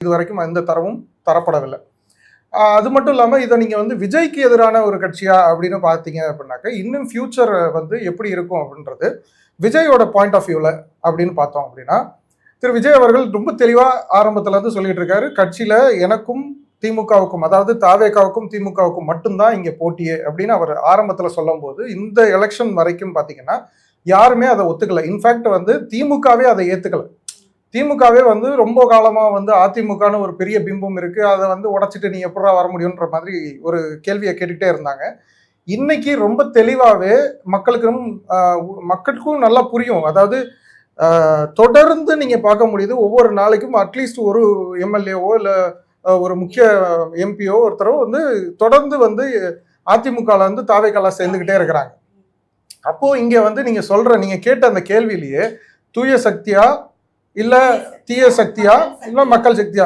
இது வரைக்கும் எந்த தரவும் தரப்படவில்லை. அது மட்டும் இல்லாமல் இதை நீங்கள் வந்து விஜய்க்கு எதிரான ஒரு கட்சியா அப்படின்னு பார்த்தீங்க அப்படின்னாக்க இன்னும் ஃபியூச்சர் வந்து எப்படி இருக்கும் அப்படின்றது விஜயோட பாயிண்ட் ஆஃப் வியூவில் அப்படின்னு பார்த்தோம் அப்படின்னா திரு விஜய் அவர்கள் ரொம்ப தெளிவாக ஆரம்பத்துல இருந்து சொல்லிட்டு இருக்காரு, கட்சியில எனக்கும் திமுகவுக்கும், அதாவது தாவேகாவுக்கும் திமுகவுக்கும் மட்டும்தான் இங்கே போட்டியே அப்படின்னு அவர் ஆரம்பத்தில் சொல்லும் போது இந்த எலெக்ஷன் வரைக்கும் பார்த்தீங்கன்னா யாருமே அதை ஒத்துக்கல. இன்ஃபேக்ட் வந்து திமுகவே அதை ஏற்றுக்கல. திமுகவே வந்து ரொம்ப காலமா வந்து அதிமுகன்னு ஒரு பெரிய பிம்பம் இருக்கு, அதை வந்து உடைச்சிட்டு நீ எப்படா வர முடியுன்ற மாதிரி ஒரு கேள்வியை கேட்டுக்கிட்டே இருந்தாங்க. இன்னைக்கு ரொம்ப தெளிவாகவே மக்களுக்கும் நல்லா புரியும். அதாவது தொடர்ந்து நீங்க பார்க்க முடியுது, ஒவ்வொரு நாளைக்கும் அட்லீஸ்ட் ஒரு எம்எல்ஏவோ இல்லை ஒரு முக்கிய எம்பியோ ஒருத்தரோ வந்து தொடர்ந்து வந்து அதிமுகவில் வந்து தாவேக்கால சேர்ந்துக்கிட்டே இருக்கிறாங்க. அப்போ இங்க வந்து நீங்க கேட்ட அந்த கேள்வியிலேயே தூய சக்தியா இல்ல தீய சக்தியா இல்ல மக்கள் சக்தியா